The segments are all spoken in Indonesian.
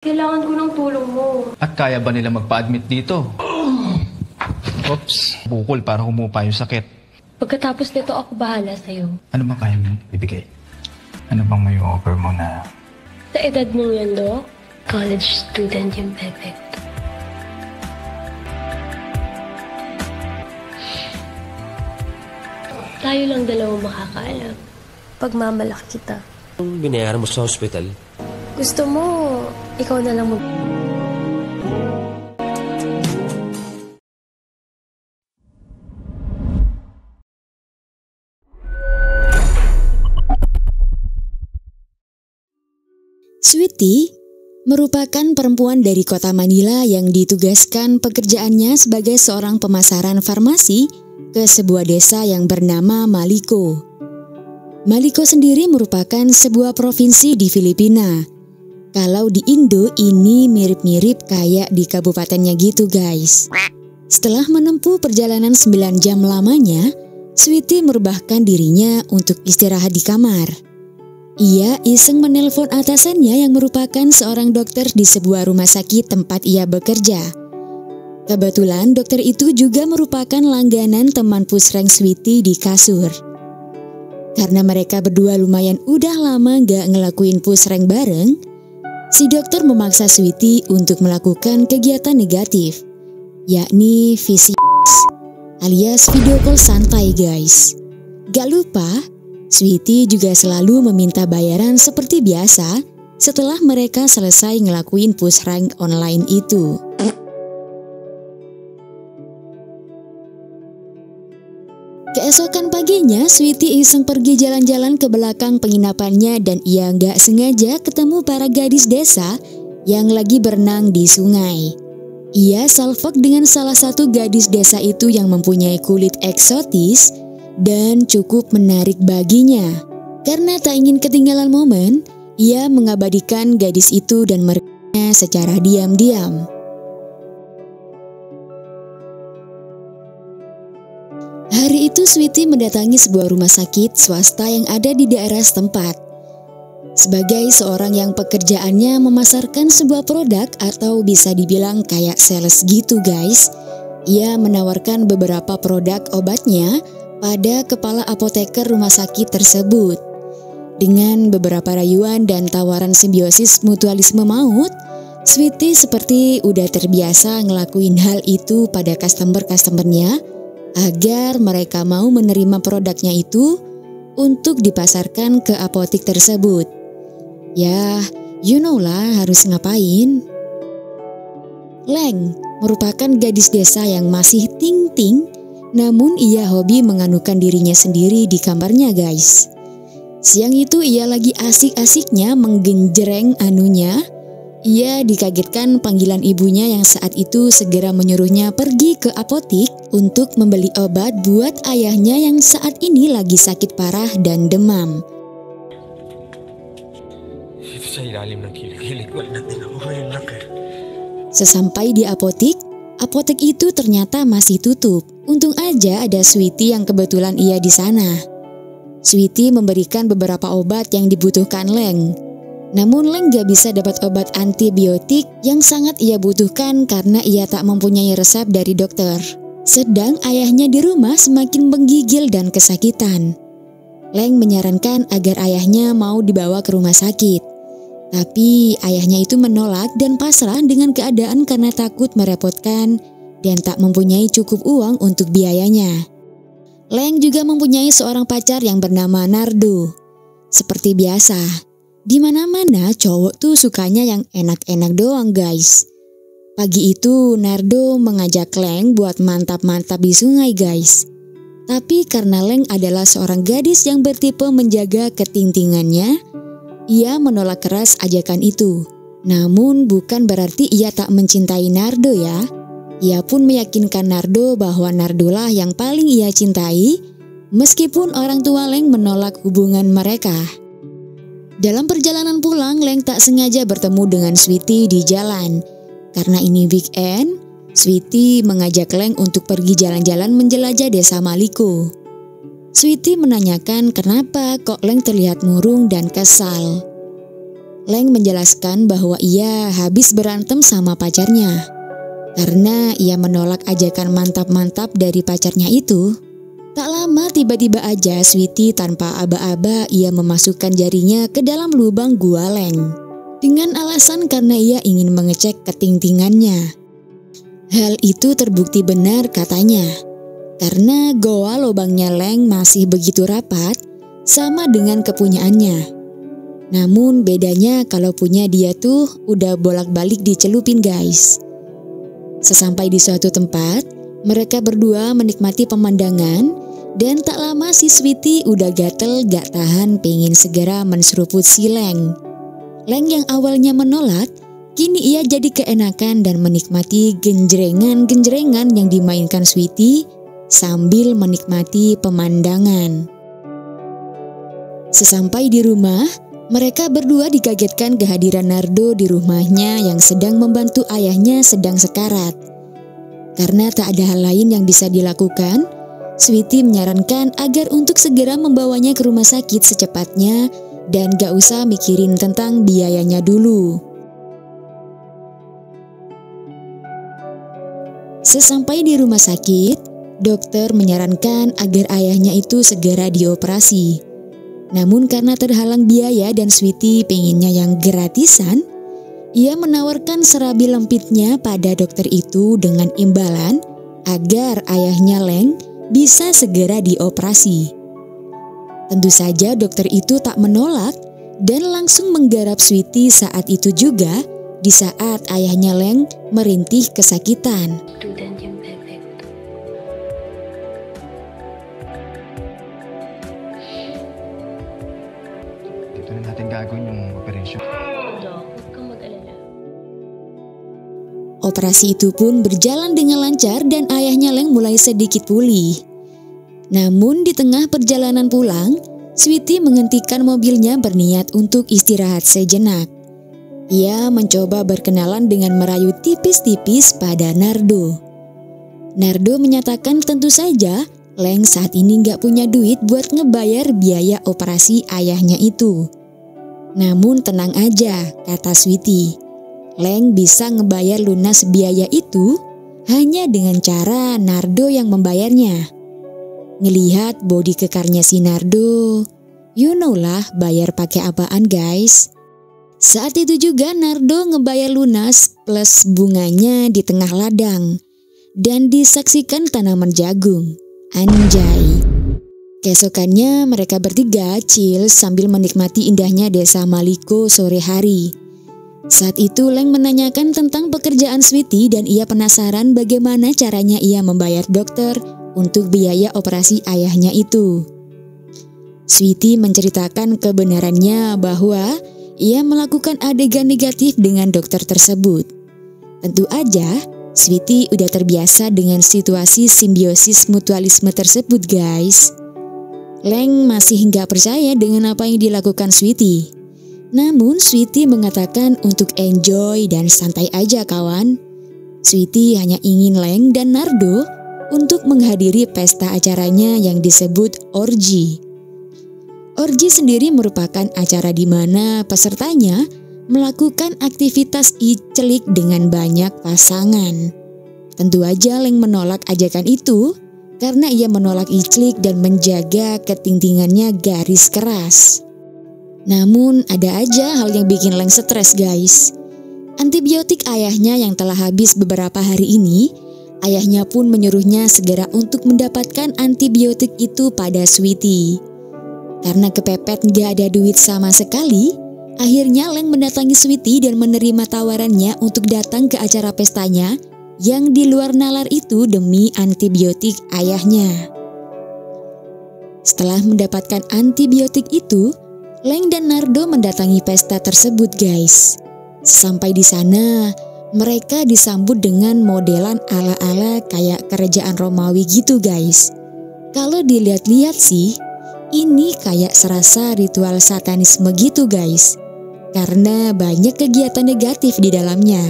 Kailangan ko ng tulong mo. At kaya ba nila magpa-admit dito? Oops, bukol para humupa yung sakit. Pagkatapos nito, ako bahala sa'yo. Ano ba kaya mo bibigay? Ano bang may offer mo na... Sa edad mong yan, Dok, college student yung perfect. Tayo lang dalawang makakaalam. Pagmamalaki kita. Ang binayaran mo sa hospital? Gusto mo, ikaw na lang mag... Sweety merupakan perempuan dari kota Manila yang ditugaskan pekerjaannya sebagai seorang pemasaran farmasi ke sebuah desa yang bernama Maliko. Maliko sendiri merupakan sebuah provinsi di Filipina. Kalau di Indo ini mirip-mirip kayak di kabupatennya gitu guys. Setelah menempuh perjalanan 9 jam lamanya, Sweety merubahkan dirinya untuk istirahat di kamar. Ia iseng menelpon atasannya yang merupakan seorang dokter di sebuah rumah sakit tempat ia bekerja. Kebetulan dokter itu juga merupakan langganan teman pusreng Sweety di kasur. Karena mereka berdua lumayan udah lama gak ngelakuin pusreng bareng, si dokter memaksa Sweety untuk melakukan kegiatan negatif, yakni VC alias video call santai guys. Gak lupa, Sweety juga selalu meminta bayaran seperti biasa setelah mereka selesai ngelakuin pusreng online itu. Keesokan paginya, Sweety iseng pergi jalan-jalan ke belakang penginapannya dan ia gak sengaja ketemu para gadis desa yang lagi berenang di sungai. Ia salvok dengan salah satu gadis desa itu yang mempunyai kulit eksotis dan cukup menarik baginya. Karena tak ingin ketinggalan momen, ia mengabadikan gadis itu dan merekamnya secara diam-diam. Hari itu Sweety mendatangi sebuah rumah sakit swasta yang ada di daerah setempat. Sebagai seorang yang pekerjaannya memasarkan sebuah produk atau bisa dibilang kayak sales gitu guys, ia menawarkan beberapa produk obatnya pada kepala apoteker rumah sakit tersebut. Dengan beberapa rayuan dan tawaran simbiosis mutualisme maut, Sweety seperti udah terbiasa ngelakuin hal itu pada customer-customernya agar mereka mau menerima produknya itu untuk dipasarkan ke apotik tersebut. Ya, you know lah harus ngapain. Leng merupakan gadis desa yang masih ting-ting, namun ia hobi menganukan dirinya sendiri di kamarnya guys. Siang itu ia lagi asik-asiknya menggenjreng anunya. Ia dikagetkan panggilan ibunya yang saat itu segera menyuruhnya pergi ke apotik untuk membeli obat buat ayahnya yang saat ini lagi sakit parah dan demam. Sesampai di apotek itu ternyata masih tutup. Untung aja ada Sweety yang kebetulan ia di sana. Sweety memberikan beberapa obat yang dibutuhkan Leng. Namun Leng gak bisa dapat obat antibiotik yang sangat ia butuhkan karena ia tak mempunyai resep dari dokter. Sedang ayahnya di rumah semakin menggigil dan kesakitan. Leng menyarankan agar ayahnya mau dibawa ke rumah sakit. Tapi ayahnya itu menolak dan pasrah dengan keadaan karena takut merepotkan dan tak mempunyai cukup uang untuk biayanya. Leng juga mempunyai seorang pacar yang bernama Nardo. Seperti biasa, di mana-mana cowok tuh sukanya yang enak-enak doang guys. Pagi itu Nardo mengajak Leng buat mantap-mantap di sungai guys. Tapi karena Leng adalah seorang gadis yang bertipe menjaga ketintingannya, ia menolak keras ajakan itu. Namun bukan berarti ia tak mencintai Nardo ya. Ia pun meyakinkan Nardo bahwa Nardo lah yang paling ia cintai, meskipun orang tua Leng menolak hubungan mereka. Dalam perjalanan pulang, Leng tak sengaja bertemu dengan Sweety di jalan. Karena ini weekend, Sweety mengajak Leng untuk pergi jalan-jalan menjelajah desa Maliko. Sweety menanyakan kenapa kok Leng terlihat murung dan kesal. Leng menjelaskan bahwa ia habis berantem sama pacarnya. Karena ia menolak ajakan mantap-mantap dari pacarnya itu. Tak lama tiba-tiba aja Sweety tanpa aba-aba ia memasukkan jarinya ke dalam lubang gua Leng. Dengan alasan karena ia ingin mengecek ketingtingannya. Hal itu terbukti benar katanya. Karena goa lubangnya Leng masih begitu rapat sama dengan kepunyaannya. Namun bedanya kalau punya dia tuh udah bolak-balik dicelupin guys. Sesampai di suatu tempat, mereka berdua menikmati pemandangan dan tak lama si Sweety udah gatel gak tahan pengen segera menseruput si Leng. Leng yang awalnya menolak, kini ia jadi keenakan dan menikmati genjrengan-genjrengan yang dimainkan Sweety sambil menikmati pemandangan. Sesampai di rumah, mereka berdua dikagetkan kehadiran Nardo di rumahnya yang sedang membantu ayahnya sedang sekarat. Karena tak ada hal lain yang bisa dilakukan, Sweety menyarankan agar untuk segera membawanya ke rumah sakit secepatnya dan gak usah mikirin tentang biayanya dulu. Sesampai di rumah sakit, dokter menyarankan agar ayahnya itu segera dioperasi. Namun karena terhalang biaya dan Sweety pengennya yang gratisan, ia menawarkan serabi lempitnya pada dokter itu dengan imbalan agar ayahnya Leng bisa segera dioperasi. Tentu saja dokter itu tak menolak dan langsung menggarap Sweety saat itu juga di saat ayahnya Leng merintih kesakitan. Student yung bebek. Dito na natin gagawin yung operation. No, huwag kang mag-alala. Operasi itu pun berjalan dengan lancar dan ayahnya Leng mulai sedikit pulih. Namun di tengah perjalanan pulang, Sweety menghentikan mobilnya berniat untuk istirahat sejenak. Ia mencoba berkenalan dengan merayu tipis-tipis pada Nardo. Nardo menyatakan tentu saja Leng saat ini gak punya duit buat ngebayar biaya operasi ayahnya itu. Namun tenang aja, kata Sweety. Leng bisa ngebayar lunas biaya itu hanya dengan cara Nardo yang membayarnya. Ngelihat body kekarnya si Nardo, you know lah bayar pakai apaan guys. Saat itu juga Nardo ngebayar lunas plus bunganya di tengah ladang dan disaksikan tanaman jagung. Anjay. Keesokannya mereka bertiga chill sambil menikmati indahnya desa Maliko sore hari. Saat itu Leng menanyakan tentang pekerjaan Sweety dan ia penasaran bagaimana caranya ia membayar dokter untuk biaya operasi ayahnya itu. Sweety menceritakan kebenarannya bahwa ia melakukan adegan negatif dengan dokter tersebut. Tentu aja Sweety udah terbiasa dengan situasi simbiosis mutualisme tersebut guys. Leng masih nggak percaya dengan apa yang dilakukan Sweety. Namun Sweety mengatakan untuk enjoy dan santai aja kawan. Sweety hanya ingin Leng dan Nardo untuk menghadiri pesta acaranya yang disebut orgy. Orgy sendiri merupakan acara di mana pesertanya melakukan aktivitas iclik dengan banyak pasangan. Tentu aja Leng menolak ajakan itu karena ia menolak iclik dan menjaga ketingtingannya garis keras. Namun ada aja hal yang bikin Leng stres guys. Antibiotik ayahnya yang telah habis beberapa hari ini, ayahnya pun menyuruhnya segera untuk mendapatkan antibiotik itu pada Sweety. Karena kepepet gak ada duit sama sekali, akhirnya Leng mendatangi Sweety dan menerima tawarannya untuk datang ke acara pestanya yang di luar nalar itu demi antibiotik ayahnya. Setelah mendapatkan antibiotik itu, Leng dan Nardo mendatangi pesta tersebut guys. Sampai di sana, mereka disambut dengan modelan ala-ala kayak kerajaan Romawi gitu guys. Kalau dilihat-lihat sih, ini kayak serasa ritual satanisme gitu guys. Karena banyak kegiatan negatif di dalamnya.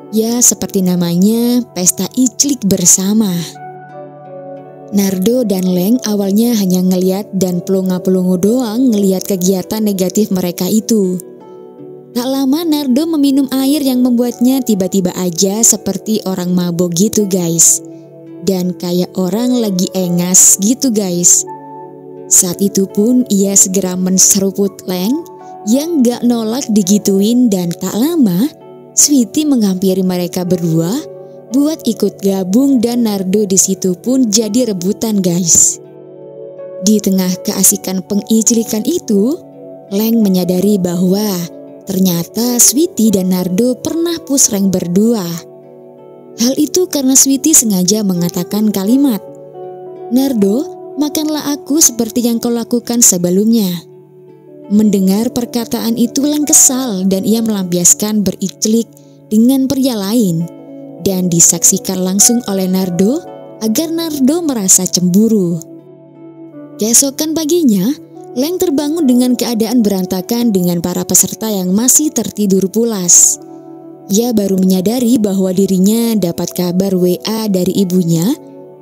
Ya seperti namanya, pesta iclik bersama. Nardo dan Leng awalnya hanya ngeliat dan pelongo-pelongo doang ngeliat kegiatan negatif mereka itu. Tak lama Nardo meminum air yang membuatnya tiba-tiba aja seperti orang mabok gitu guys. Dan kayak orang lagi engas gitu guys. Saat itu pun ia segera menseruput Leng yang gak nolak digituin, dan tak lama Sweety menghampiri mereka berdua buat ikut gabung, dan Nardo di situ pun jadi rebutan guys. Di tengah keasikan pengicilikan itu, Leng menyadari bahwa ternyata Sweety dan Nardo pernah push rank berdua. Hal itu karena Sweety sengaja mengatakan kalimat, "Nardo, makanlah aku seperti yang kau lakukan sebelumnya." Mendengar perkataan itu Leng kesal dan ia melampiaskan beriklik dengan pria lain, dan disaksikan langsung oleh Nardo agar Nardo merasa cemburu. Keesokan paginya, Leng terbangun dengan keadaan berantakan dengan para peserta yang masih tertidur pulas. Ia baru menyadari bahwa dirinya dapat kabar WA dari ibunya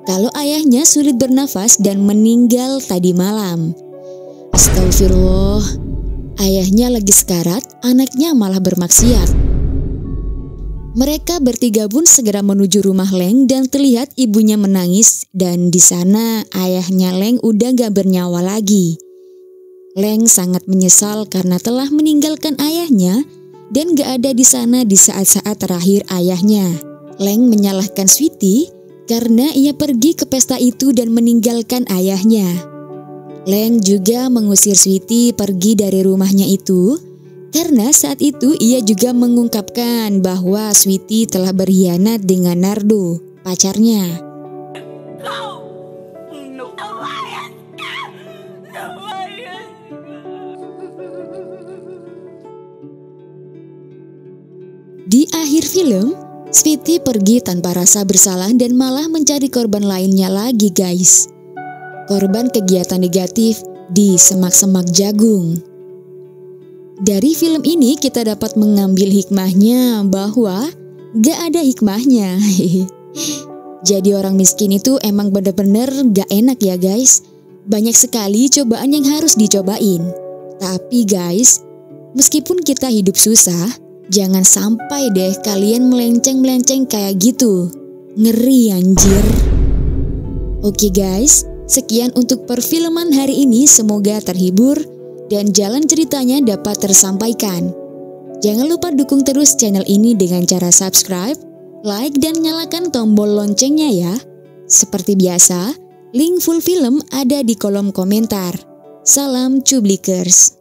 kalau ayahnya sulit bernafas dan meninggal tadi malam. Astagfirullah, ayahnya lagi sekarat, anaknya malah bermaksiat. Mereka bertiga pun segera menuju rumah Leng dan terlihat ibunya menangis, dan di sana ayahnya Leng udah gak bernyawa lagi. Leng sangat menyesal karena telah meninggalkan ayahnya dan gak ada di sana di saat-saat terakhir ayahnya. Leng menyalahkan Sweety karena ia pergi ke pesta itu dan meninggalkan ayahnya. Leng juga mengusir Sweety pergi dari rumahnya itu karena saat itu ia juga mengungkapkan bahwa Sweety telah berkhianat dengan Nardo, pacarnya. Di akhir film, Sweety pergi tanpa rasa bersalah dan malah mencari korban lainnya lagi guys. Korban kegiatan negatif di semak-semak jagung. Dari film ini kita dapat mengambil hikmahnya bahwa gak ada hikmahnya. Jadi orang miskin itu emang bener-bener gak enak ya guys. Banyak sekali cobaan yang harus dicobain. Tapi guys, meskipun kita hidup susah, jangan sampai deh kalian melenceng-melenceng kayak gitu. Ngeri anjir. Oke guys, sekian untuk perfilman hari ini, semoga terhibur dan jalan ceritanya dapat tersampaikan. Jangan lupa dukung terus channel ini dengan cara subscribe, like, dan nyalakan tombol loncengnya ya. Seperti biasa, link full film ada di kolom komentar. Salam Cublikers.